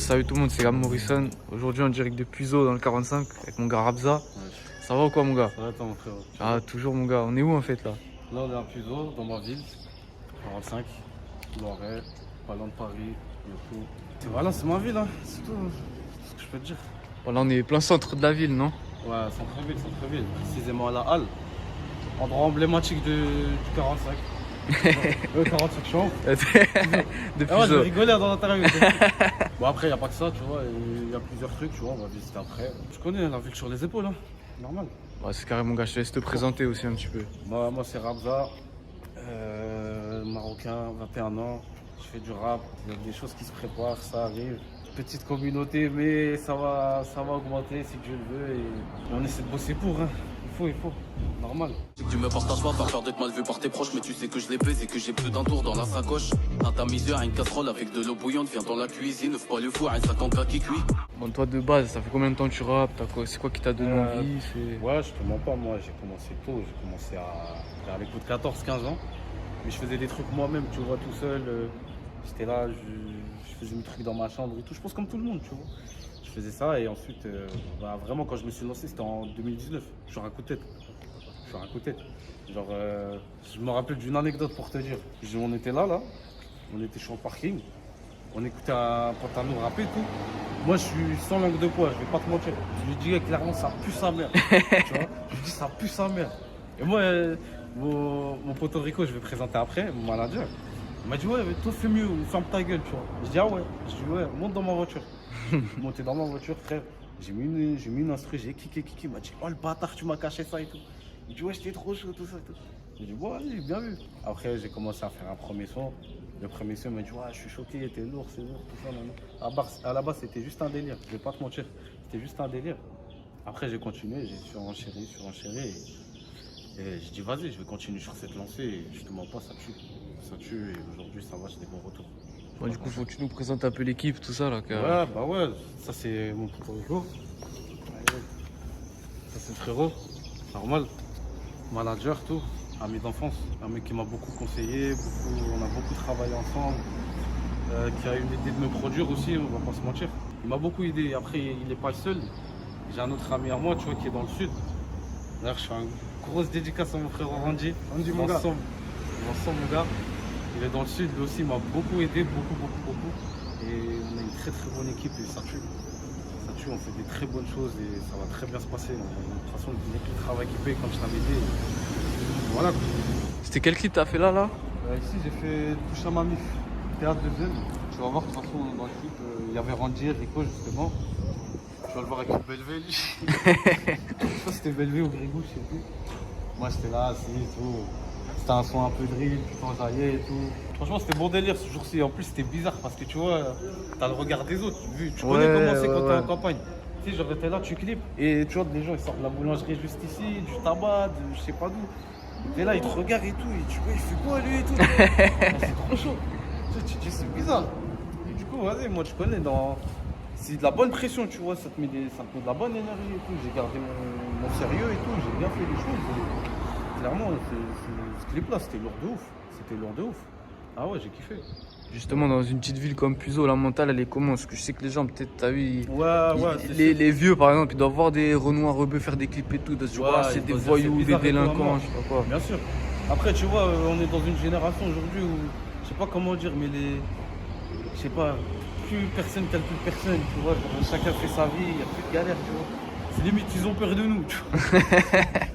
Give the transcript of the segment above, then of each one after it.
salut tout le monde, c'est Gab Morrison. Aujourd'hui en direct de Puzo dans le 45 avec mon gars Rabza. Ouais. Ça va ou quoi mon gars? Ça va attends mon frère. Ah toujours mon gars, on est où en fait là? Là on est à Puzo, dans ma ville, 45, Loiret, pas loin de Paris, le tout. Et voilà, c'est ma ville, hein. C'est tout ce que je peux te dire. Bon, là on est plein centre de la ville, non? Ouais, centre-ville, précisément à la halle. Endroit emblématique du 45. 45 champs. De Ah ouais, je Puzo. rigolais dans l'interview. Bon après, il n'y a pas que ça, tu vois, il y a plusieurs trucs, tu vois, on va visiter après. Je connais la ville sur les épaules, hein. Normal. Ouais, c'est carré mon gars, je te laisse te présenter aussi un petit peu. Moi c'est Rabza, marocain, 21 ans, je fais du rap, il y a des choses qui se préparent, ça arrive. Petite communauté, mais ça va augmenter si Dieu le veut et on essaie de bosser pour, hein. Il faut, normal. Tu me partages pas, t'as peur d'être mal vu par tes proches, mais tu sais que je les baise et que j'ai plus d'un tour dans la sacoche. Un tamiseur, une casserole avec de l'eau bouillante, viens dans la cuisine, ouvre pas le four, un sac en cas qui cuit. Bon toi de base, ça fait combien de temps que tu rappes? C'est quoi qui t'a donné envie? Ouais, je te mens pas, moi j'ai commencé tôt, j'ai commencé vers les coups de 14-15 ans. Mais je faisais des trucs moi-même, tu vois, tout seul. J'étais là, je faisais mes trucs dans ma chambre et tout, je pense comme tout le monde, tu vois. Je faisais ça et ensuite, vraiment quand je me suis lancé, c'était en 2019, sur un coup de tête. Genre, je me rappelle d'une anecdote pour te dire. On était là, on était sur le parking, on écoutait un pote à nous rapper et tout. Moi je suis sans langue de bois, je vais pas te mentir. Je lui dis clairement ça pue sa mère. Tu vois, je lui dis ça pue sa mère. Et moi, mon pote Rico, je vais présenter après, mon manager. Il m'a dit ouais, toi fais mieux, ferme ta gueule, tu vois. Je dis ah ouais, je dis ouais, monte dans ma voiture. Monter dans ma voiture, frère. J'ai mis une instru, j'ai kické. Il m'a dit oh le bâtard, tu m'as caché ça et tout. Il dit ouais, j'étais trop chaud, tout ça et tout. J'ai dit bon, vas-y, bien vu. Après, j'ai commencé à faire un premier son. Le premier son, il m'a dit ouais, je suis choqué, t'es lourd, c'est lourd, tout ça. Non. À la base, c'était juste un délire. Je vais pas te mentir, c'était juste un délire. Après, j'ai continué, j'ai surenchéri. Et j'ai dit vas-y, je vais continuer sur cette lancée. Et justement pas, ça tue. Ça tue et aujourd'hui, ça va, j'ai des bons retours. Bon, du coup faut que tu nous présentes un peu l'équipe, tout ça là. Ouais, bah ouais, ça c'est mon pote Rico. Ça c'est le frérot, normal. Manager, tout, ami d'enfance. Un mec qui m'a beaucoup conseillé, on a beaucoup travaillé ensemble. Qui a eu l'idée de me produire aussi, on va pas se mentir. Il m'a beaucoup aidé. Après, il n'est pas le seul. J'ai un autre ami à moi, tu vois, qui est dans le sud. D'ailleurs, je fais une grosse dédicace à mon frère Randy. Randy, mon gars. Ensemble, mon gars. Il est dans le sud, lui aussi, il m'a beaucoup aidé, beaucoup. Et on a une très bonne équipe et ça tue. Ça tue, on fait des très bonnes choses et ça va très bien se passer. On a une façon de équipe de travail qui paye, comme je t'avais dit. Voilà. C'était quel clip t'as fait là? Ici, j'ai fait Touche à ma mif, théâtre de jeune. Tu vas voir, de toute façon, dans le clip, il y avait Randy, Rico, justement. Tu vas le voir avec Belvé, lui. Je crois que c'était Belvé ou Grégou, je sais plus. Moi, j'étais là, assis et tout. C'était un son un peu drill, tu t'enjaillais et tout. Franchement, c'était bon délire ce jour-ci. En plus, c'était bizarre parce que tu vois, t'as le regard des autres. Tu connais comment c'est quand t'es en campagne. Tu sais, genre, t'es là, tu clips. Et tu vois, les gens, ils sortent de la boulangerie juste ici, du tabac, je sais pas d'où. T'es là, ils te regardent et tout. Et tu vois, il fait quoi lui et tout. C'est trop chaud. Tu te dis, c'est bizarre. Et du coup, vas-y, moi, tu connais, c'est de la bonne pression, tu vois. Ça te met de la bonne énergie et tout. J'ai gardé mon sérieux et tout. J'ai bien fait les choses. Clairement, ce clip-là, c'était lourd de ouf. Ah ouais, j'ai kiffé. Justement, dans une petite ville comme Puzo, la mentale elle est comment? Parce que je sais que les gens, peut-être, t'as vu, les vieux par exemple, ils doivent voir des Renois rebeux faire des clips et tout. Ils doivent se dire, ah, c'est des voyous, des délinquants, je sais pas quoi. Bien sûr. Après, tu vois, on est dans une génération aujourd'hui où, je sais pas comment dire, mais je sais pas, plus personne calcule personne, tu vois. Chacun fait sa vie, il n'y a plus de galère, tu vois. C'est limite, ils ont peur de nous, tu vois.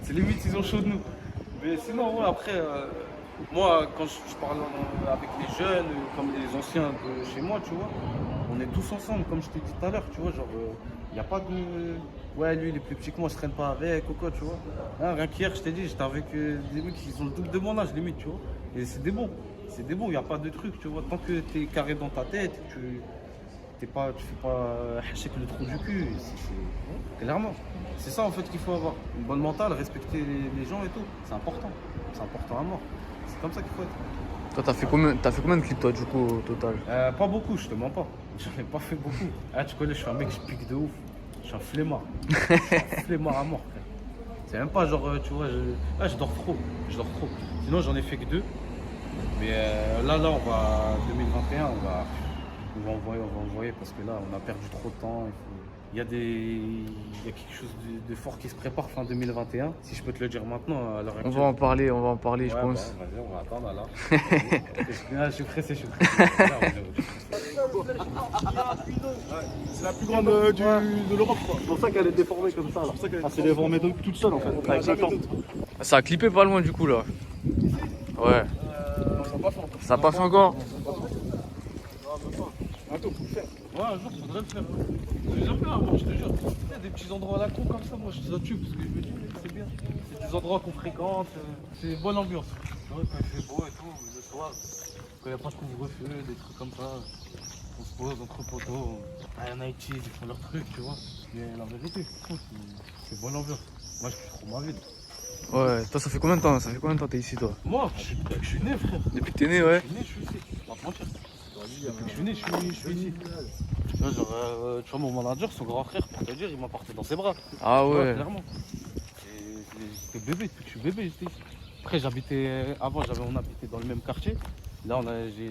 C'est limite, ils ont chaud de nous. Mais sinon, ouais, après, moi, quand je parle avec les jeunes, comme les anciens de chez moi, tu vois, on est tous ensemble, comme je t'ai dit tout à l'heure, tu vois, genre, il n'y a pas de... Ouais, lui, il est plus petit que moi, je traîne pas avec ou quoi, tu vois. Hein, rien qu'hier, je t'ai dit, j'étais avec des mecs qui ont le double de mon âge, limite, tu vois. Et c'est des bons, il n'y a pas de truc, tu vois. Tant que tu es carré dans ta tête, tu fais pas hacher que le trou du cul, clairement. C'est ça en fait qu'il faut avoir. Une bonne mentale, respecter les gens et tout. C'est important à mort. C'est comme ça qu'il faut être. Toi, t'as fait combien de clips toi du coup au total? Pas beaucoup, je te mens pas. J'en ai pas fait beaucoup. Ah, tu connais, je suis un mec, je pique de ouf. Je suis un flemmard. Je suis un flemmard à mort, frère. C'est même pas genre, tu vois, je dors trop. Sinon, j'en ai fait que 2. Mais là, on va 2021, on va envoyer parce que là, on a perdu trop de temps. Il y a quelque chose de fort qui se prépare fin 2021. Si je peux te le dire maintenant, à l'heure actuelle. On va en parler, je pense. Bah, vas-y, on va attendre là. Je suis pressé. Là, C'est la plus grande de l'Europe, quoi. C'est pour ça qu'elle est déformée comme ça, là. C'est déformé toute seule, en fait, avec la plante. Ça a clippé pas loin du coup là. Ouais. Ça passe encore. Attends, faut le faire. Ouais, un jour, faudrait le faire. J'ai déjà fait, moi, je te jure. Il y a des petits endroits à la con comme ça, moi, je les tue parce que je me dis, c'est bien. C'est des endroits qu'on fréquente, c'est bonne ambiance. C'est vrai, quand il fait beau et tout, le soir, quand il n'y a pas de couvre-feu, des trucs comme ça, on se pose entre poteaux. Il y en a qui font leur truc, tu vois. Mais la vérité, c'est bonne ambiance. Moi, je suis trop ma ville. Ouais, toi ça fait combien de temps? Ça fait combien de temps t'es ici toi? Moi, je suis né, frère. Depuis que t'es né, ouais. Je suis né, je suis ici. Je vais pas te mentir. Depuis que je suis né, je suis ici. Tu vois, genre, tu vois, mon manager, son grand frère, pour te dire, il m'a porté dans ses bras. Ah Tu vois, ouais. clairement. J'étais bébé, depuis que je suis bébé, j'étais ici. Après, avant, on habitait dans le même quartier. Là,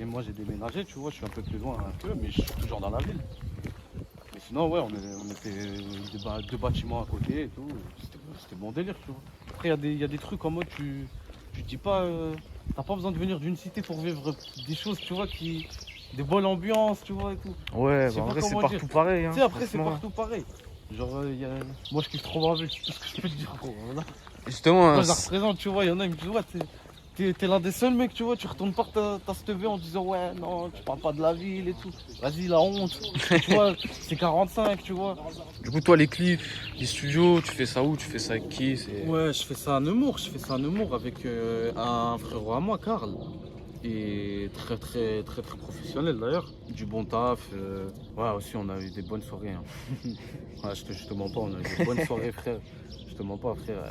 moi, j'ai déménagé, tu vois, je suis un peu plus loin qu'eux, mais je suis toujours dans la ville. Mais sinon, ouais, on était deux bâtiments à côté et tout. C'était bon délire, tu vois. Après, il y a des trucs en mode, tu dis pas, t'as pas besoin de venir d'une cité pour vivre des choses, tu vois, des bonnes ambiances, tu vois, et tout. Ouais, Je sais bah, en pas vrai c'est comment partout dire. pareil. Hein, Tu sais, après, c'est franchement. partout pareil. Genre, moi, je kiffe trop ma ville, c'est tout ce que je peux te dire, gros. Voilà. Justement, Moi, hein, je la représente, tu vois, il y en a, ils me disent, ouais, t'es l'un des seuls mecs, tu vois, tu retournes pas ta STV en disant, ouais, non, tu parles pas de la ville et tout. Vas-y, la honte. Tu vois, c'est 45, tu vois. du coup toi les clips, les studios, tu fais ça où? Tu fais ça avec qui? Ouais, je fais ça à Nemours, avec un frérot à moi, Karl. Et très professionnel d'ailleurs. Du bon taf. Ouais, aussi, on a eu des bonnes soirées. Hein. Ouais, je te mens pas, on a eu des bonnes soirées, frère. Je te mens pas, frère.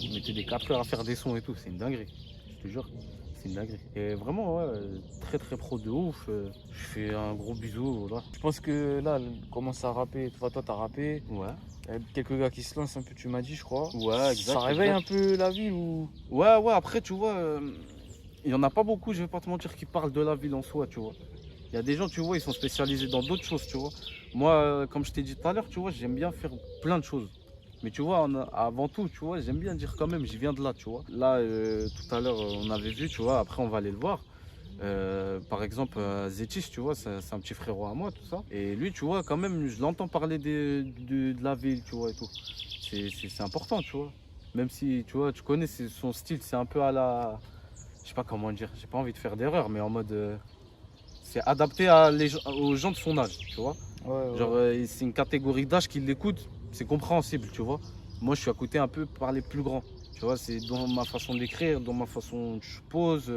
On mettait des 4 heures à faire des sons et tout, c'est une dinguerie. Je te jure, c'est une dinguerie. Et vraiment, ouais, très pro de ouf. Je fais un gros bisou, voilà. Je pense que là, elle commence à rapper. Toi t'as rappé. Ouais. Il y a quelques gars qui se lancent un peu, tu m'as dit, je crois. Ouais, exact. Ça réveille un peu la ville ou? Ouais, après, tu vois, il n'y en a pas beaucoup, je vais pas te mentir, qui parlent de la ville en soi, tu vois. Il y a des gens, tu vois, ils sont spécialisés dans d'autres choses, tu vois. Moi, comme je t'ai dit tout à l'heure, tu vois, j'aime bien faire plein de choses. Mais tu vois, avant tout, tu vois, j'aime bien dire quand même, je viens de là, tu vois. Là, tout à l'heure, on avait vu, tu vois, après on va aller le voir. Par exemple, Zétis, tu vois, c'est un petit frérot à moi, tout ça. Et lui, tu vois, quand même, je l'entends parler de la ville, tu vois, et tout. C'est important, tu vois. Même si, tu vois, tu connais son style, c'est un peu à la... Je sais pas comment dire, j'ai pas envie de faire d'erreur, mais en mode... c'est adapté aux gens de son âge, tu vois. Ouais. Genre, c'est une catégorie d'âge qui l'écoute, c'est compréhensible, tu vois. Moi, je suis à côté un peu par les plus grands, tu vois. C'est dans ma façon d'écrire, dans ma façon je pose,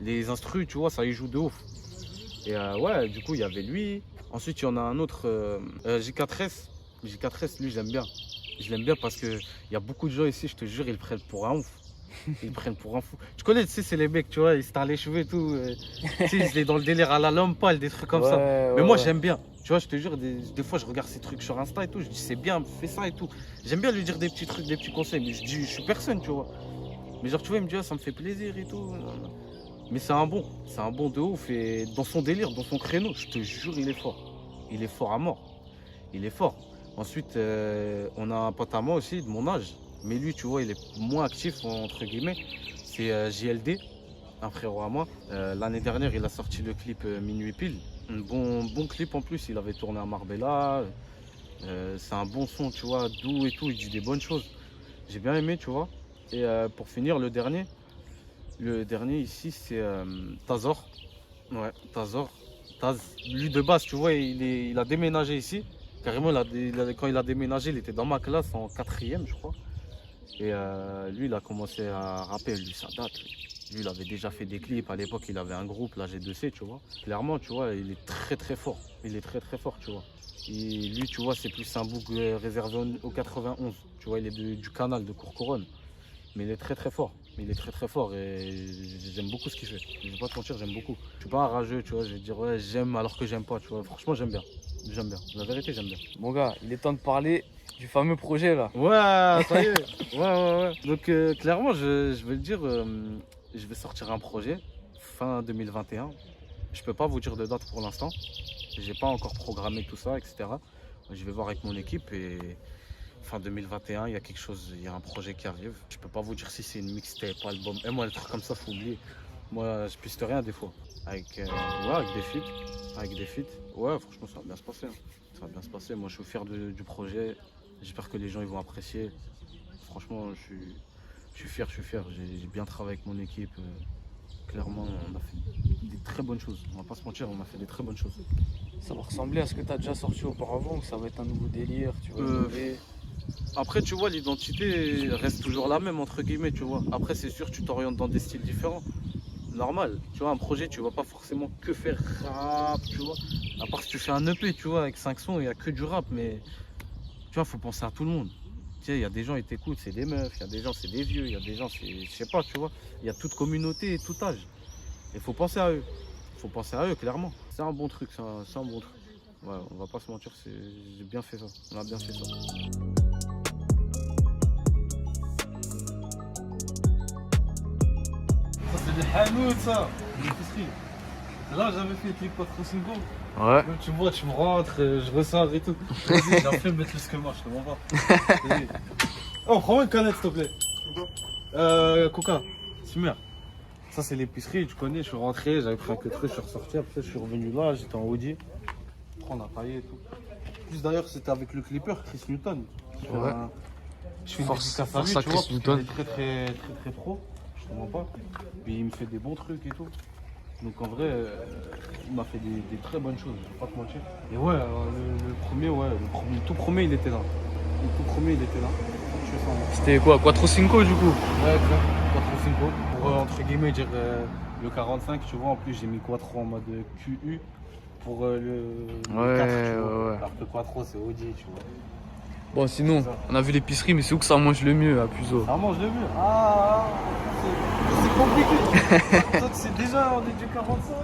les instrus, tu vois, ça y joue de ouf. Et ouais, du coup, il y avait lui. Ensuite, il y en a un autre, J4S. J4S, lui, j'aime bien. Je l'aime bien parce qu'il y a beaucoup de gens ici, je te jure, ils le prennent pour un ouf. Ils le prennent pour un fou. Tu connais, tu sais, c'est les mecs, tu vois, ils se tardent les cheveux et tout. Tu sais, ils sont dans le délire à la lampe pâle, des trucs comme ça. Mais moi, j'aime bien. Tu vois, je te jure, des fois, je regarde ces trucs sur Insta et tout. Je dis, c'est bien, fais ça et tout. J'aime bien lui dire des petits trucs, des petits conseils. Mais je dis, je suis personne, tu vois. Mais genre, tu vois, il me dit, ah, ça me fait plaisir et tout. Mais c'est un bon de ouf. Et dans son délire, dans son créneau, je te jure, il est fort. Il est fort à mort. Il est fort. Ensuite, on a un pote à moi aussi, de mon âge. Mais lui, tu vois, il est moins actif, entre guillemets. C'est JLD, un frérot à moi. L'année dernière, il a sorti le clip Minuit Pile. Un bon clip en plus, il avait tourné à Marbella. C'est un bon son, tu vois, doux et tout, il dit des bonnes choses. J'ai bien aimé, tu vois. Et pour finir, le dernier ici, c'est Tazor. Ouais, Tazor. Lui, de base, tu vois, il a déménagé ici. Carrément, quand il a déménagé, il était dans ma classe en 4e, je crois. Et lui, il a commencé à rapper, lui, ça date. Lui, il avait déjà fait des clips. À l'époque, il avait un groupe, la G2C, tu vois. Clairement, tu vois, il est très fort. Il est très fort, tu vois. Et lui, tu vois, c'est plus un bouc réservé au 91. Tu vois, il est du canal de Courcouronnes. Mais il est très fort. Il est très fort et j'aime beaucoup ce qu'il fait. Je vais pas te mentir, j'aime beaucoup. Je suis pas un rageux, tu vois. Je vais dire, ouais, j'aime alors que j'aime pas, tu vois. Franchement, j'aime bien. J'aime bien. La vérité, j'aime bien. Mon gars, il est temps de parler du fameux projet là. Ouais, ça y est. Ouais. Donc, clairement, je vais le dire, je vais sortir un projet fin 2021. Je peux pas vous dire de date pour l'instant. J'ai pas encore programmé tout ça, etc. Je vais voir avec mon équipe et fin 2021, il y a quelque chose, il y a un projet qui arrive. Je peux pas vous dire si c'est une mixtape, album. Et moi, les trucs comme ça, faut oublier. Moi, je piste rien des fois. Avec des feats. Ouais, franchement, ça va bien se passer. Ça va bien se passer. Moi, je suis fier du projet. J'espère que les gens ils vont apprécier. Franchement, je suis fier. J'ai bien travaillé avec mon équipe. Clairement, on a fait des très bonnes choses. On va pas se mentir, on a fait des très bonnes choses. Ça va ressembler à ce que tu as déjà sorti auparavant ou ça va être un nouveau délire, tu vois. Après, tu vois, l'identité reste toujours la même, entre guillemets, tu vois. Après, c'est sûr, tu t'orientes dans des styles différents. Normal, tu vois, un projet, tu vas pas forcément que faire rap, tu vois. À part si tu fais un EP, tu vois, avec 5 sons, il y a que du rap, mais tu vois, faut penser à tout le monde. Tu sais, il y a des gens, ils t'écoutent, c'est des meufs, il y a des gens, c'est des vieux, il y a des gens, c'est, je sais pas, tu vois. Il y a toute communauté et tout âge. Il faut penser à eux. Il faut penser à eux, clairement. C'est un bon truc, c'est un bon truc. Ouais, on va pas se mentir, j'ai bien fait ça. On a bien fait ça. Ça c'est des hanout ça, des épiceries. C'est là j'avais fait les clips pas trop single. Ouais. Même tu me vois, tu me rentres, je ressors et tout. Vas-y, j'ai envie de mettre le schéma, je te mens pas. Vas-y. Oh, prends-moi une canette s'il te plaît. Coca, Simer. Ça c'est l'épicerie, tu connais, je suis rentré, j'avais pris un que truc, je suis ressorti, après je suis revenu là, j'étais en Audi. Après on a taillé et tout. Plus d'ailleurs c'était avec le clipper Chris Newton. Ouais. Je fais une Force dédicace à lui, à tu vois, Chris parce qu'il Newton. est très pro, je te mens pas. Puis il me fait des bons trucs et tout. Donc en vrai, il m'a fait des très bonnes choses, je vais pas te mentir. Et ouais, le tout premier il était là. Le tout premier il était là. Je fais ça, moi. C'était quoi, 4-5 du coup? Ouais, exact. Quattro Cinco. Pour entre guillemets dire le 45, tu vois, en plus j'ai mis Quattro en mode QU pour le 4, tu vois. Ouais. Alors que Quattro c'est Audi, tu vois. Bon, sinon, on a vu l'épicerie, mais c'est où que ça mange le mieux à Puzo? Ça mange le mieux. Ah, c'est compliqué. Toi, c'est déjà, on est du 45.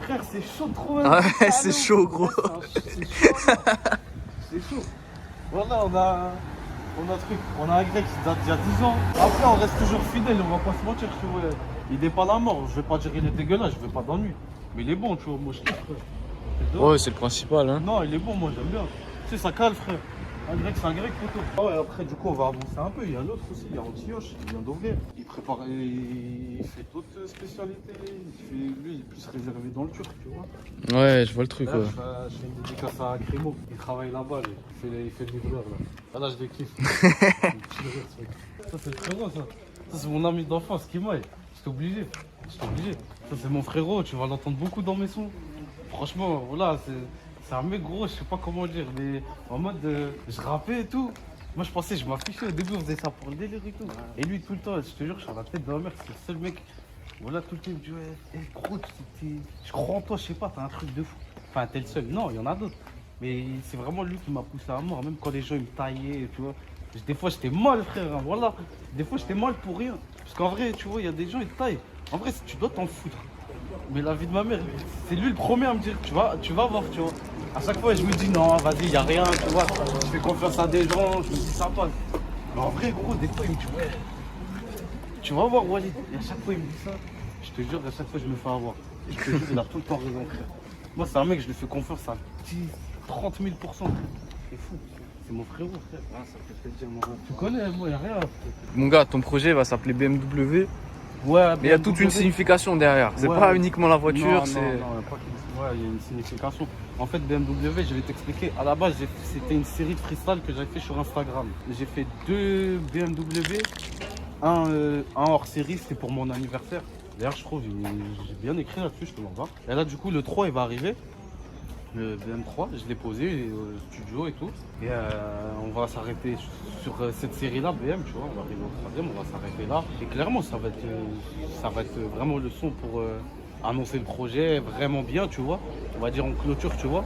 Frère, c'est chaud de trouver. Ah ouais, c'est chaud, gros. C'est chaud. C'est chaud. Voilà, on a un grec qui date d'il y a 10 ans. Après, on reste toujours fidèle, on va pas se mentir, tu vois. Il n'est pas la mort, je vais pas dire il est dégueulasse, je vais pas d'ennui. Mais il est bon, tu vois, moi je kiffe, frère. Ouais, c'est le principal, hein. Non, il est bon, moi j'aime bien. Tu sais, ça cale, frère. Un grec, c'est un grec, poteau. Ah ouais, après, du coup, on va avancer un peu. Il y a l'autre aussi, il y a Antioche, il vient d'ouvrir. Il prépare, il fait d'autres spécialités. Lui, il est plus réservé dans le turc, tu vois. Ouais, je vois le truc, Là, ouais. je fais une dédicace à Crémo. Il travaille là-bas, lui. Il fait le livreur, là. Ah là, je le kiffe. Ça, c'est le frérot, ça. Ça, c'est mon ami d'enfance qui m'aille. J'étais obligé. Ça, c'est mon frérot, tu vas l'entendre beaucoup dans mes sons. Franchement, voilà, c'est un mec gros, je sais pas comment dire, mais en mode, je rappais et tout. Moi, je pensais, je m'affichais. Au début, on faisait ça pour le délire et tout. Et lui, tout le temps, je te jure, je suis à la tête de ma mère, c'est le seul mec. Voilà, tout le temps, il me dit, ouais, gros, je crois en toi, je sais pas, t'as un truc de fou. Enfin, t'es le seul. Non, il y en a d'autres. Mais c'est vraiment lui qui m'a poussé à mort, même quand les gens ils me taillaient, tu vois. Des fois, j'étais mal, frère, hein, voilà. Des fois, j'étais mal pour rien. Parce qu'en vrai, tu vois, il y a des gens, ils te taillent. En vrai, tu dois t'en foutre. Mais la vie de ma mère, c'est lui le premier à me dire, tu vas voir, tu vois. À chaque fois, je me dis, non, vas-y, y a rien, tu vois. Je fais confiance à des gens, je me dis, ça passe. Mais en vrai, gros, des fois, il me dit, ouais, tu vas voir, Walid. Et à chaque fois, il me dit ça. Je te jure, à chaque fois, je me fais avoir. Et je te jure, il a tout le temps raison, frère. Moi, c'est un mec, je lui fais confiance à 10, 30 000%. C'est fou. C'est mon frérot, frère. Ah, ça fait plaisir, mon gars. Tu connais, moi, y a rien. Mon gars, ton projet va s'appeler BMW. Ouais, Mais il y a toute une signification derrière. C'est Ouais. pas uniquement la voiture, Non, c'est. non, pas ouais, il y a une signification. En fait, BMW, je vais t'expliquer. À la base, c'était une série de freestyle que j'avais fait sur Instagram. J'ai fait 2 BMW, un hors série, c'était pour mon anniversaire. D'ailleurs, je trouve, j'ai bien écrit là-dessus, je te l'envoie. Et là, du coup, le 3, il va arriver. Le BM3, je l'ai posé au studio et tout. Et on va s'arrêter sur cette série-là, BM, tu vois. On va arriver au troisième, on va s'arrêter là. Et clairement, ça va être vraiment le son pour annoncer le projet vraiment bien, tu vois. On va dire en clôture, tu vois.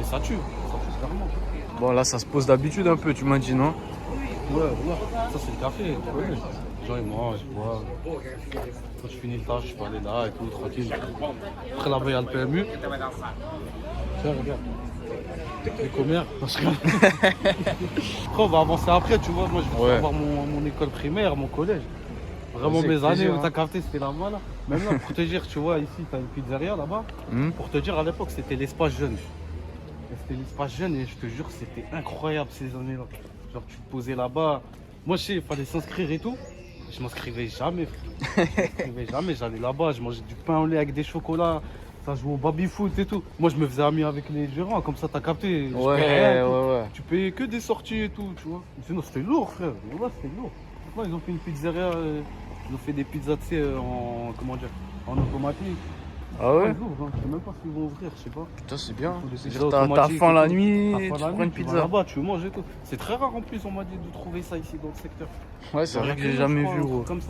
Et ça tue clairement. Bon, là, ça se pose d'habitude un peu, tu m'as dit, non? Ouais, voilà. Ça, c'est le café, tu connais. Les gens, ils mangent, ils boivent. Quand je finis le tâche, je peux aller là et tout, tranquille. Après, là-bas, il y a le PMU. Tiens, regarde. Les commères. Après, on va avancer après, tu vois. Moi, je vais avoir mon école primaire, mon collège. Vraiment, Vas-y, mes avec années plaisir, où hein. t'as capté, c'était là-bas, là. Même là, pour te dire, tu vois, ici, t'as une pizzeria là-bas. Pour te dire, à l'époque, c'était l'espace jeune. C'était l'espace jeune et je te jure, c'était incroyable ces années-là. Genre, tu te posais là-bas. Moi, je sais, il fallait s'inscrire et tout. Je m'inscrivais jamais, frère. Je m'inscrivais jamais. J'allais là-bas, je mangeais du pain au lait avec des chocolats. Ça jouait au baby-foot et tout. Moi, je me faisais ami avec les gérants, comme ça, t'as capté. Je payais rien et tout. ouais. Tu payais que des sorties et tout, tu vois. Sinon, c'était lourd, frère. Voilà, c'était lourd. Là, ils ont fait une pizzeria, ils ont fait des pizzas, tu sais, en, comment dire, en automatique. Ah ouais? Ils ouvrent, hein. Je sais même pas s'ils vont ouvrir, je sais pas. Putain, c'est bien. Faut des C'est-à-dire, pizzas t'as automatiques faim et la tout. nuit, T'as tu faim la prends nuit, une tu vas pizza. là-bas, tu manges et tout. C'est très rare en plus, on m'a dit de trouver ça ici dans le secteur. Ouais, c'est Genre, vrai que il y a j'ai que nous, jamais je crois, vu, un gros. truc comme ça.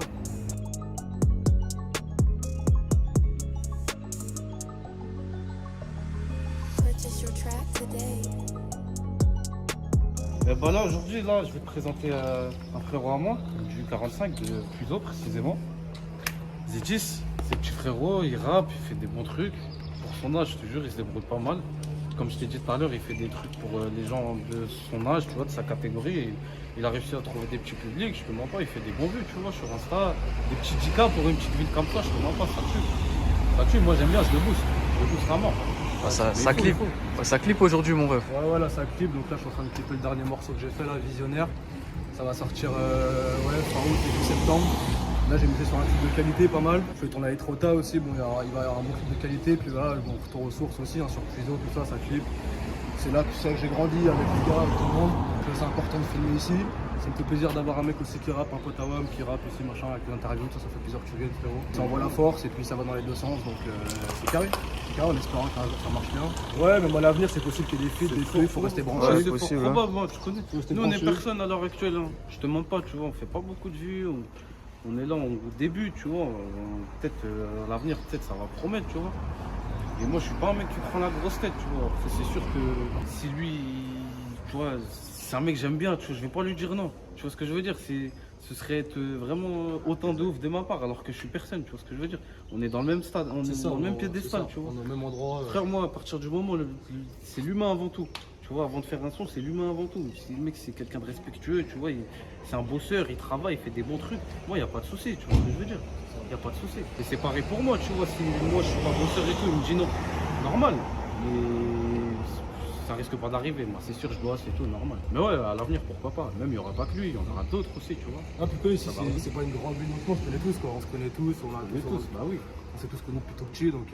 Purchase your track today. Et bah là, aujourd'hui, là, je vais te présenter un frérot à moi, du 45, de Puzo précisément. Zitis, c'est le petit frérot, il rappe, il fait des bons trucs. Pour son âge, je te jure, il se débrouille pas mal. Comme je t'ai dit tout à l'heure, il fait des trucs pour les gens de son âge, tu vois, de sa catégorie. Et il a réussi à trouver des petits publics, je te mens pas, il fait des bons vues, tu vois, sur Insta. Des petits 10K pour une petite ville comme ça, je te mens pas, ça tue. Ça tue, moi j'aime bien, je le booste à mort. Ah, ça Mais il faut, clip. il faut. Ouais, ça clip aujourd'hui, mon ref. Ouais, voilà, ça clip. Donc là, je suis en train de clipper le dernier morceau que j'ai fait, là, Visionnaire. Ça va sortir fin août, début septembre. Là, j'ai misé sur un clip de qualité pas mal. Je vais tourner avec Trota aussi. Bon, il va y avoir un bon clip de qualité. Puis là, bon, retour aux sources aussi, hein, sur Puzo, tout ça, ça clip. C'est là que j'ai grandi avec les gars, avec tout le monde. Donc, c'est important de filmer ici. Ça me fait plaisir d'avoir un mec aussi qui rappe, un pote à WAM qui rappe aussi, machin, avec l'interview. Ça fait plaisir que tu viennes, frérot. Ça envoie la force et puis ça va dans les deux sens. Donc c'est carré. C'est carré en espérant qu'un jour ça marche bien. Ouais, mais moi, à l'avenir, c'est possible qu'il y ait des feats, des trucs. Il faut rester branché. Ouais, c'est possible, fort hein. probable, hein, tu connais. rester Nous, on est branché. personne à l'heure actuelle. Hein. Je te mens pas, tu vois, on fait pas beaucoup de vues. On est là au début, tu vois. Peut-être à l'avenir, peut-être ça va promettre, tu vois. Et moi, je suis pas un mec qui prend la grosse tête, tu vois. C'est sûr que si lui, tu vois, c'est un mec que j'aime bien, tu vois, je vais pas lui dire non. Tu vois ce que je veux dire? Ce serait être vraiment autant de ouf de ma part, alors que je suis personne, tu vois ce que je veux dire? On est dans le même stade, on est dans le même piédestal, tu vois. On est au même endroit. Frère, moi, à partir du moment, c'est l'humain avant tout. Tu vois, avant de faire un son, c'est l'humain avant tout. Si le mec, c'est quelqu'un de respectueux, tu vois, c'est un bosseur, il travaille, il fait des bons trucs. Moi, il n'y a pas de souci, tu vois ce que je veux dire? Il n'y a pas de souci. Et c'est pareil pour moi, tu vois, si moi, je suis pas bosseur et tout, il me dit non. Normal. Mais ça risque pas d'arriver. Moi, c'est sûr, je bosse et tout, normal. Mais ouais, à l'avenir, pourquoi pas? Même, il n'y aura pas que lui, il y en aura d'autres aussi, tu vois. Ah, plutôt ici, Ça va. c'est pas une grande ville non plus, on se connaît tous, quoi. On se connaît tous, on a On est tous, bah oui. On s'est tous connus depuis tout petit, donc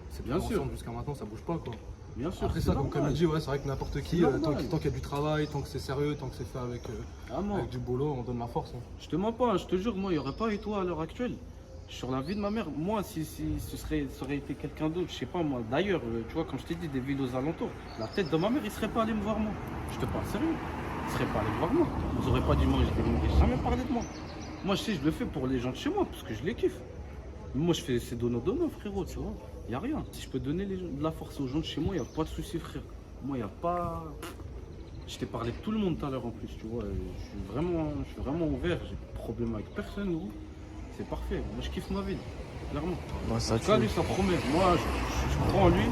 c'est Bien sûr. ensemble jusqu'à maintenant, ça bouge pas, quoi. Bien sûr. Après c'est ça, comme normal. il dit, ouais, c'est vrai que n'importe qui, C'est tant normal. qu'il y a du travail, tant que c'est sérieux, tant que c'est fait avec, Ah, non. avec du boulot, on donne la force. Hein. Je te mens pas, je te jure, moi, il n'y aurait pas eu toi à l'heure actuelle. Sur la vie de ma mère, moi, si ça aurait été quelqu'un d'autre, je sais pas moi, d'ailleurs, tu vois, comme je t'ai dit, des villes aux alentours, la tête de ma mère, il serait pas allé me voir moi. Je te parle sérieux. Il serait pas allé me voir moi. Vous aurez pas dit moi, je n'ai jamais parlé de moi. Moi, je sais, je le fais pour les gens de chez moi, parce que je les kiffe. Moi, je fais, c'est dono, frérot, tu vois. Il n'y a rien. Si je peux donner de la force aux gens de chez moi, il n'y a pas de souci, frère. Moi, il n'y a pas. Je t'ai parlé de tout le monde tout à l'heure en plus, tu vois. Je suis vraiment ouvert, j'ai pas de problème avec personne, gros. C'est parfait. Moi, je kiffe ma vie, clairement. Ouais, ça En tout cas, tue. lui, ça promet. Moi, je crois en lui.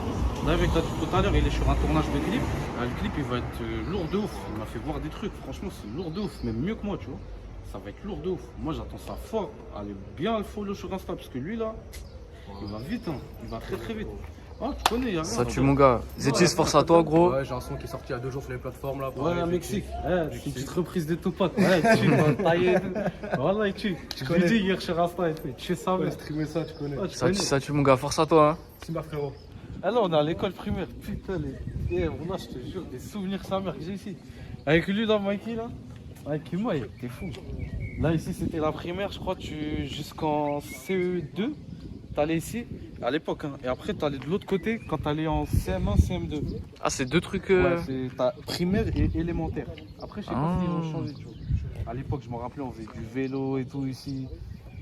D'ailleurs, avec tout à l'heure, il est sur un tournage de clip. Ah, le clip, il va être lourd de ouf. Il m'a fait voir des trucs. Franchement, c'est lourd de ouf. Même mieux que moi, tu vois. Ça va être lourd de ouf. Moi, j'attends ça fort. Allez bien le follow sur Insta. Parce que lui, là, il va vite. Hein. Il va très, très vite. Ah, tu connais, il y a rien. Ça tue, mon gars. Zétis, force à toi, gros. Ouais, j'ai un son qui est sorti il y a 2 jours sur les plateformes, là. Ouais, pareil, à effectif. Mexique. C'est une petite reprise de Tupac. Ouais, tu vas tailler. Voilà, il tue. Je lui connais. dis hier sur Insta, il fait. Tu sais ça, Ouais, mec. streamer ça, tu connais. Ouais, tu Ça connais. tue, ça tue, mon gars. Force à toi, hein. Simba, frérot. Ah là, on est à l'école primaire. Putain, voilà, je te jure, des souvenirs sa mère que j'ai ici. Avec lui, là, Mikey, là. Avec moi, t'es fou. Là, ici, c'était la primaire, je crois, jusqu'en CE2, t'allais ici, à l'époque. Hein. Et après, t'allais de l'autre côté quand t'allais en CM1, CM2. Ah, c'est deux trucs. Ouais, c'est t'as primaire et élémentaire. Après, je sais pas Ah. s'ils ont changé, tu vois. À l'époque, je me rappelais, on faisait du vélo et tout ici.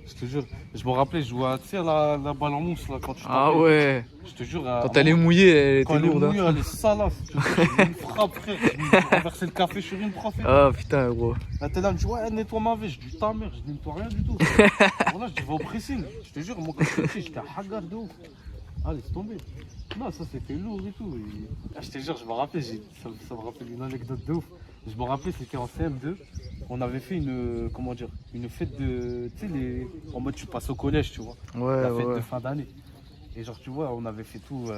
Je te jure, je me rappelais, je jouais à, tu sais, la balle en mousse, là, quand tu Ah tapais. ouais. Je te jure. Quand elle est mouillée, elle Quand était elle est lourde. mouillée, Hein. elle est salace. Je te jure, j'ai une frappe, frère. J'ai renversé le café sur une prof. Ah putain, gros. Là, t'es là, elle me dit, ouais, nettoie ma vie. Je dis, ta mère, je dis, nettoie rien du tout. Voilà, je dis, va au pressing. Je te jure, moi, quand j'étais petit, j'étais à hagar de ouf. Ah, laisse tomber. Non, ça, c'était lourd et tout. Et... Ah, je te jure, je me rappelle, ça me rappelle une anecdote de ouf. Je me rappelais, c'était en CM2. On avait fait une, comment dire, une fête de. Tu sais, en mode tu passes au collège, tu vois. Ouais, La fête ouais. de fin d'année. Et genre, tu vois, on avait fait tout,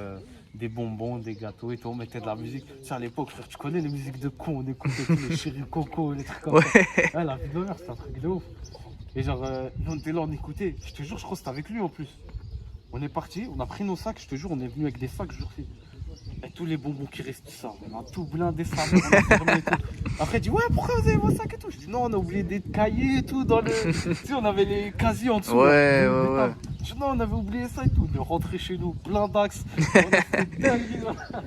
des bonbons, des gâteaux et tout, on mettait de la musique. Tu sais, à l'époque, frère, tu connais les musiques de con, on écoutait tous les chéris coco, les trucs comme ça. Ouais, la vie de mère, c'est un truc de ouf. Et genre, nous, on était là, on écoutait. Je te jure, je crois que c'était avec lui en plus. On est parti, on a pris nos sacs, je te jure, on est venu avec des sacs, je jure. Et tous les bonbons qui restent, ça, on a tout blindé ça, on a fermé et tout. Après, il dit, ouais, pourquoi vous avez vos sacs et tout? Je dis, non, on a oublié des cahiers et tout dans le. Tu sais, on avait les casiers en dessous. Ouais, là, ouais, des ouais. tables. Je dis, non, on avait oublié ça et tout. De rentrer chez nous, plein d'axes. On a fait dingue, là.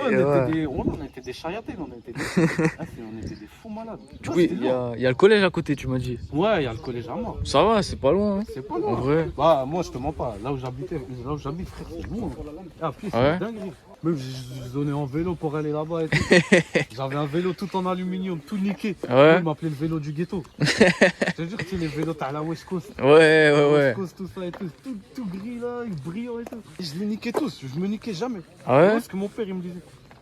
On était des chariatés, on était des fous malades. Du coup, il y a le collège à côté, tu m'as dit. Ouais, il y a le collège à moi. Ça va, c'est pas loin. Hein. C'est pas En loin. vrai. Bah, moi, je te mens pas. Là où j'habite, frère, c'est loin. Ah, puis, c'est Ouais. dingue. Même, je donnais en vélo pour aller là-bas et tout. J'avais un vélo tout en aluminium, tout niqué. Ouais. Il m'appelait le vélo du ghetto. Je te jure que c'est les vélos, t'as la West Coast. Ouais, ouais, West ouais. Coast, tout ça et tout. Tout gris là, brillant et tout. Et je les niquais tous, je me niquais jamais. Ah ouais? Parce que mon père, il me disait.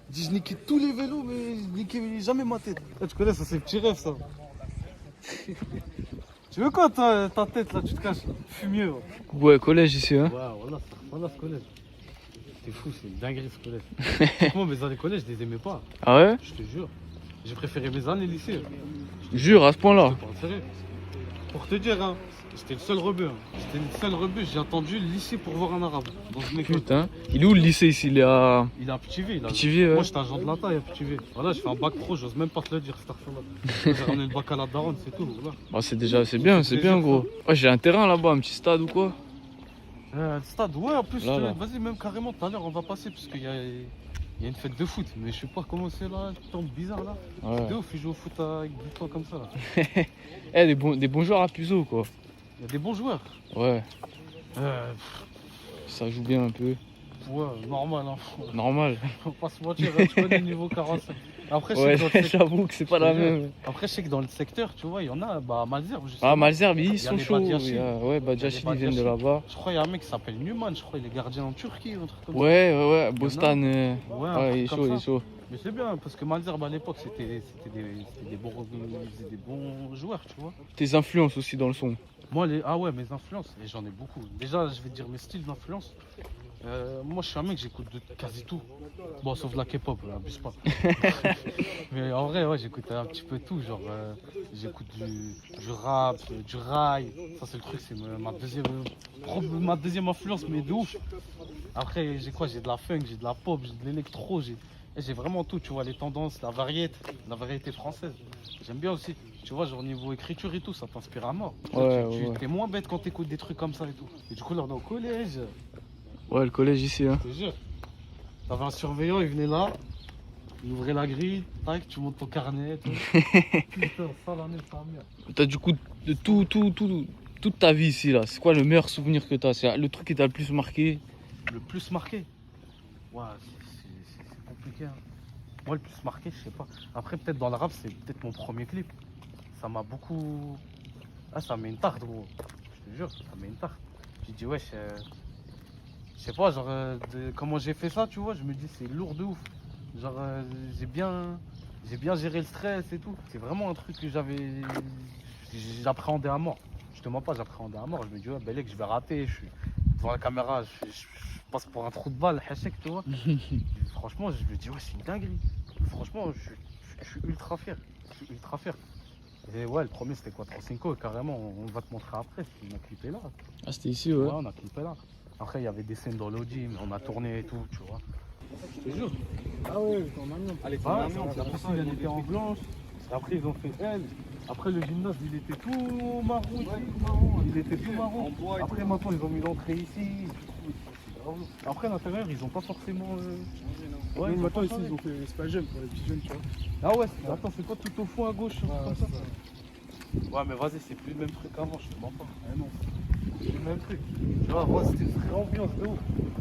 Il dit, je niquais tous les vélos, mais je niquais jamais ma tête. Là, tu connais, ça, c'est le petit rêve, ça. Tu veux quoi, ta tête, là, tu te caches? Fumier, ouais. Ouais, collège ici, hein. Ouais, voilà ce collège. C'est fou, c'est une dinguerie ce collège. Moi, mes années collège, je les aimais pas. Ah ouais? Je te jure. J'ai préféré mes années lycée. Jure, à ce Je point-là. te parle sérieux. Pour te dire, hein, j'étais le seul rebeu. Hein. J'étais le seul rebeu, j'ai attendu le lycée pour voir un arabe. Dans une école. Putain. Il est où le lycée ici? Il est à Il est à Pithiviers. Pithiviers, ouais. Moi, j'étais agent de la taille à Pithiviers. Voilà, je fais un bac pro, j'ose même pas te le dire, cette affaire-là. J'ai ramené le bac à la daronne, c'est tout. Voilà. Ah, c'est bien, gros. Ouais, j'ai un terrain là-bas, un petit stade ou quoi? Le stade, ouais, en plus, Là. vas-y, même carrément, tout à l'heure, on va passer parce qu'il y a une fête de foot. Mais je sais pas comment c'est là, ça tombe bizarre là. Ouais. C'est de ouf, ils jouent au foot avec du temps comme ça là. Eh, des bons joueurs à Puzo, quoi. Il y a des bons joueurs. Ouais, Euh, ça joue bien un peu. ouais, normal, hein. Normal. Faut pas se mentir, hein, tu connais le niveau 45. Après, je sais Ouais, que dans le secteur- j'avoue que c'est pas la même. Après, je sais que dans le secteur, tu vois, il y en a, bah, Malzerbe, justement. Ah, Malzerbe, Il y ils a sont les chauds. Badiachil. Ouais, Badiachil, ils viennent de là-bas. Je crois qu'il y a un mec qui s'appelle Newman, je crois, il est gardien en Turquie ou un truc comme ça. Ouais, Bostan. Ouais, un Ouais, il est truc chaud, comme il est ça. chaud. Mais c'est bien, parce que Malzerbe à l'époque, c'était des bons joueurs, tu vois. Tes influences aussi dans le son. Moi, ah ouais, mes influences, et j'en ai beaucoup. Déjà, je vais te dire mes styles d'influence. Moi, je suis un mec, j'écoute de quasi tout. Bon, sauf la K-pop, abuse pas. Mais en vrai, ouais, j'écoute un petit peu tout. Genre, j'écoute du rap, du rail. Ça, c'est le truc, c'est ma deuxième influence, mais de ouf. Après, j'ai quoi? J'ai de la funk, j'ai de la pop, j'ai de l'électro, j'ai vraiment tout, tu vois, les tendances, la variété française. J'aime bien aussi. Tu vois, genre niveau écriture et tout, ça t'inspire à mort. Ouais, Tu ouais. t'es moins bête quand t'écoutes des trucs comme ça et tout. Et du coup, là, on est au collège. Ouais, le collège ici, hein. Je te jure. T'avais un surveillant, il venait là, il ouvrait la grille, tac, tu montes ton carnet et tout. Putain, ça l'année, ça merde. T'as du coup de toute ta vie ici, là. C'est quoi le meilleur souvenir que t'as? C'est le truc qui t'a le plus marqué? Le plus marqué? Ouais, c'est compliqué. Hein. Moi, le plus marqué, je sais pas. Après, peut-être dans le rap, c'est peut-être mon premier clip. Ça m'a beaucoup. Ah, ça met une tarte, gros. Je te jure, ça met une tarte. J'ai dit, wesh, je sais pas, genre, comment j'ai fait ça, tu vois, je me dis, c'est lourd de ouf. Genre, j'ai bien géré le stress et tout. C'est vraiment un truc que j'appréhendais à mort. Je te mens pas, j'appréhendais à mort. Je me dis, ouais, Belek, je vais rater. Je suis devant la caméra, je passe pour un trou de balle, hachek, tu vois. Franchement, je me dis, ouais, c'est une dinguerie. Franchement, je suis ultra fier. Je suis ultra fier. Et ouais, le premier, c'était Quattro Cinco, carrément, on va te montrer après. On a clippé là. Ah, c'était ici, Ouais, ouais. on a clippé là. Après, il y avait des scènes dans l'Audi, mais on a tourné et tout, tu vois. Je te jure. Ah ouais, ton ami. Allez, la piscine, elle était en blanche. Après, ils ont fait elle. Après, le gymnase, il était tout marron. Il était tout marron. Après, maintenant, ils ont mis l'entrée ici. Après, à l'intérieur, ils ont pas forcément. Ouais, ils ont maintenant pas ici, changé. ils ont fait l'espace jeune pour les petits jeunes, tu vois. Ah ouais, attends, c'est pas tout au fond à gauche, Ouais, comme c'est ça. ça. Ouais, mais vas-y, c'est plus le même truc qu'avant, je te mens pas. Ah non. C'est le même truc. Tu vois, moi, c'était une vraie ambiance de ouf.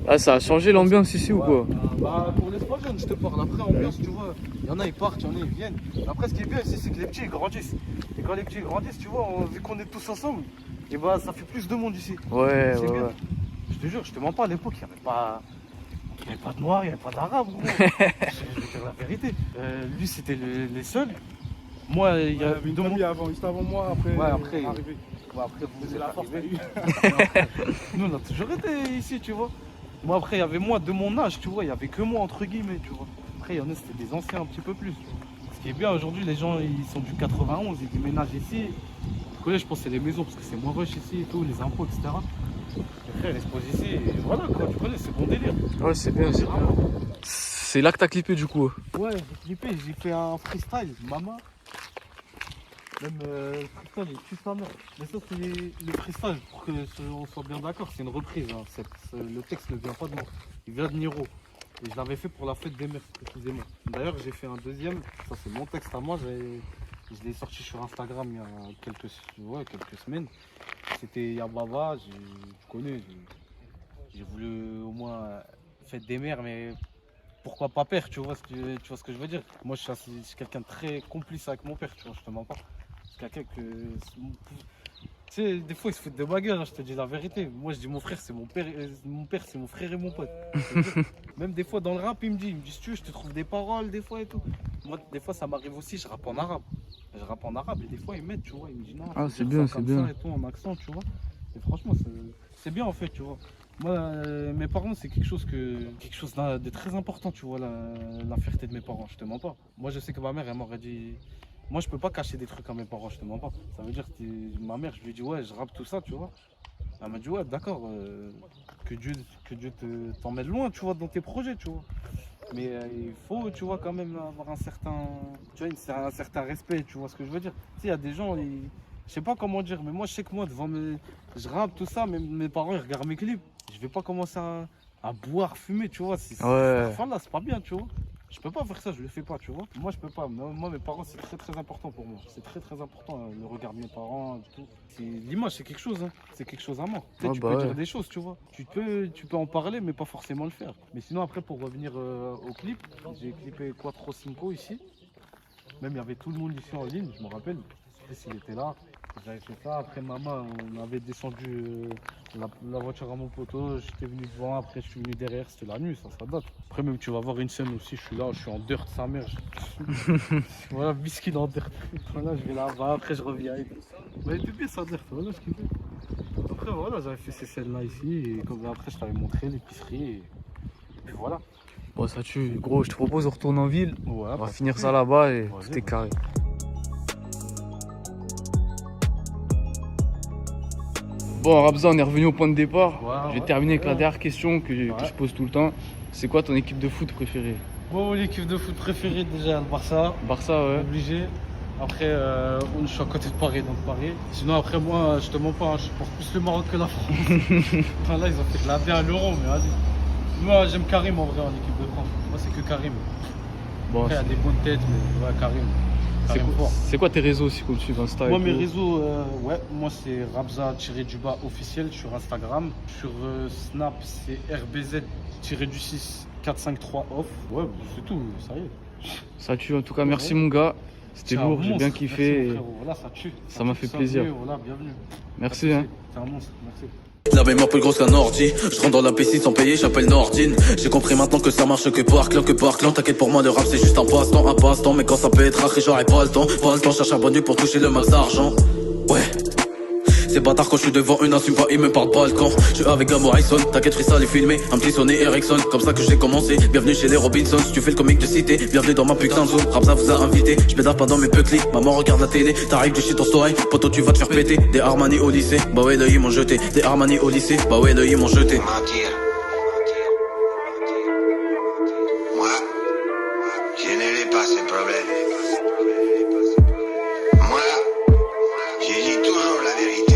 Ah, ça a changé l'ambiance ici ou quoi? Bah, pour l'espace jeune, je te parle. Après, ambiance, tu vois, il y en a, ils partent, il y en a, ils viennent. Après, ce qui est bien ici, c'est que les petits, ils grandissent. Et quand les petits, ils grandissent, tu vois, vu qu'on est tous ensemble, et bah, ça fait plus de monde ici. Ouais, C'est ouais, bien. ouais. Je te jure, je te mens pas, à l'époque, il n'y avait pas. Il n'y avait pas de noirs, il n'y avait pas d'arabes, gros. Je vais te dire la vérité. Lui, c'était les seuls. Moi, il y a une demi avant, juste avant moi, après. Ouais, après. Arrivé. Ouais, après, vous C'est êtes la force, arrivés. t'as eu. Nous, on a toujours été ici, tu vois. Moi, après, il y avait moi de mon âge, tu vois. Il y avait que moi, entre guillemets, tu vois. Après, il y en a, c'était des anciens un petit peu plus. Ce qui est bien aujourd'hui, les gens, ils sont du 91, ils déménagent ici. Vous connaissez, je pense que c'est les maisons parce que c'est moins rush ici et tout, les impôts, etc. Les frères, ils se posent ici et voilà, quoi. Tu connais, c'est bon délire. Ouais, c'est bien, c'est bien. C'est là que t'as clippé du coup. Ouais, j'ai clippé, j'ai fait un freestyle, maman. Même le freestyle, il tue sa mère. Mais ça, c'est le freestyle, pour qu'on soit bien d'accord, c'est une reprise. Hein. Le texte ne vient pas de moi, il vient de Niro. Et je l'avais fait pour la fête des mères, précisément. D'ailleurs, j'ai fait un deuxième, ça c'est mon texte à moi, je l'ai sorti sur Instagram il y a quelques semaines. C'était Yababa, tu connais, j'ai voulu au moins fête des mères, mais pourquoi pas père, tu vois ce que je veux dire. Moi, je suis quelqu'un de très complice avec mon père, tu vois, je te mens pas. C'est quelqu'un que... Tu sais, des fois, ils se foutent de ma gueule, hein, je te dis la vérité. Moi, je dis mon frère, c'est mon père, c'est mon frère et mon pote. Même des fois, dans le rap, il me dit, si tu veux, je te trouve des paroles, des fois et tout. Moi, des fois, ça m'arrive aussi, je rappe en arabe. Je rappe en arabe et des fois, ils m'aident, tu vois. Ils me disent, non, Ah, c'est bien, c'est bien. Ça et tout, en accent, tu vois. Et franchement, c'est bien, en fait, tu vois. Moi, mes parents, c'est quelque chose de très important, tu vois, la fierté de mes parents, je te mens pas. Moi, je sais que ma mère, elle m'aurait dit... Moi, je peux pas cacher des trucs à mes parents, je te mens pas. Ça veut dire que ma mère, je lui ai dit, ouais, je rappe tout ça, tu vois. Elle m'a dit, ouais, d'accord, que Dieu t'emmène loin, tu vois, dans tes projets, tu vois. Mais il faut, tu vois, quand même avoir un certain respect, tu vois ce que je veux dire. Tu sais, il y a des gens, je sais pas comment dire, mais moi, je sais que moi, je rappe tout ça, mais mes parents, ils regardent mes clips. Je vais pas commencer à boire, fumer, tu vois. Ouais. Enfin, là, c'est pas bien, tu vois. Je peux pas faire ça, je le fais pas, tu vois. Moi, je peux pas. Moi, mes parents, c'est très très important pour moi. C'est très très important, le regard de mes parents, tout. L'image, c'est quelque chose, hein. C'est quelque chose à moi. Tu sais, Ah tu bah peux ouais. dire des choses, tu vois. Tu peux en parler, mais pas forcément le faire. Mais sinon, après, pour revenir au clip, j'ai clippé Quattro Cinco ici. Même, il y avait tout le monde ici en ligne, je me rappelle. Chris, il était là. J'avais fait ça. Après, maman, on avait descendu la voiture à mon poteau. J'étais venu devant, après, je suis venu derrière. C'était la nuit, ça date. Après, même, tu vas voir une scène aussi. Je suis là, je suis en dirt, sa mère. Voilà, biscuit en dirt. Voilà, je vais là-bas. Après, je reviens. Mais était bien, ça dirt. Voilà ce qu'il fait. Après, voilà, j'avais fait ces scènes-là ici. Et comme après, je t'avais montré l'épicerie. Et puis voilà. Bon, ça tue. Gros, je te propose de retourner en ville. Ouais, On va finir ça là-bas et tout est carré. Bon, Rabza, on est revenu au point de départ. Je vais terminer avec la dernière question que je pose tout le temps. C'est quoi ton équipe de foot préférée? Bon, l'équipe de foot préférée, déjà, le Barça. Barça, ouais. Obligé. Après, je suis à côté de Paris, donc Paris. Sinon, après, moi, je te mens pas, je supporte plus le Maroc que la France. Enfin, là, ils ont fait de la bien à l'euro, mais allez. Moi, j'aime Karim en vrai en équipe de France. Moi, c'est que Karim. Bon, Après, il y a des bonnes têtes, mais ouais, Karim. c'est quoi tes réseaux si tu suivre Insta? Moi, mes réseaux, moi, c'est Rabza-du-bas officiel sur Instagram. Sur Snap, c'est RBZ-6 453 off. Ouais, c'est tout, ça y est. Ça tue, en tout cas, merci mon gars. C'était lourd, j'ai bien kiffé. Merci, voilà, ça tue. Ça m'a fait plaisir. Voilà, bienvenue. Merci. Hein. T'es un monstre, merci. La mémoire plus grosse qu'un ordi. Je rentre dans la piscine sans payer, j'appelle Nordine. J'ai compris maintenant que ça marche que par clan. T'inquiète pour moi, le rap c'est juste un passe-temps. Mais quand ça pétera, j'aurai pas le temps. Cherche un bon Dieu pour toucher le max d'argent. Ouais. C'est bâtard quand je suis devant une insulte, pas il me parle pas le camp. Je suis avec Gamo Harrison, t'inquiète freestyle est filmé. Un petit Sony Ericsson, comme ça que j'ai commencé. Bienvenue chez les Robinsons, si tu fais le comique de cité. Bienvenue dans ma putain de zone, Rabza vous a invité. Je pédale pas dans mes pucklis, maman regarde la télé. T'arrives du shit en story, poto tu vas te faire péter. Des Armani au lycée, bah ouais là ils m'ont jeté. Des Armani au lycée, bah ouais là ils m'ont jeté. Mentir. Moi, je ne l'ai pas ce problème. Moi, je dis toujours la vérité.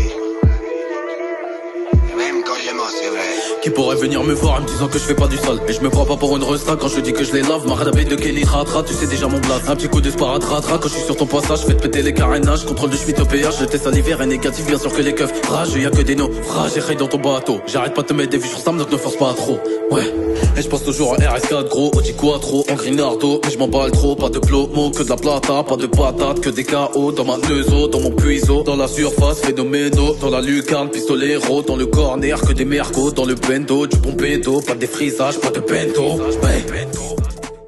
Même quand je mens, c'est vrai. Qui pourrait venir me voir en me disant que je fais pas du sale. Et je me prends pas pour une resta quand je dis que je les lave. Marre d'abeille de Kenny Tratra, tu sais déjà mon blast. Un petit coup de sparadratra quand je suis sur ton passage. Fais te péter les carénages, contrôle de Schmitt au péage. Je teste salivaire et négatif, bien sûr que les keufs. Rage, y'a que des naufrages, j'ai dans ton bateau. J'arrête pas de te mettre des vues sur Sam, donc ne force pas trop. Ouais. Et je passe toujours en RS4 gros, Audi Quattro, en Grinardo. Mais je m'emballe trop, pas de plomo, que de la plata. Pas de patate, que des KO dans ma neuzo, dans mon puiseau. Dans la surface, phénoménaux. Dans la lucarne, pistolero. Dans le corner, que des mercos. Dans le bendo, du bon pédo. Pas de défrisage, pas de bento. Ouais.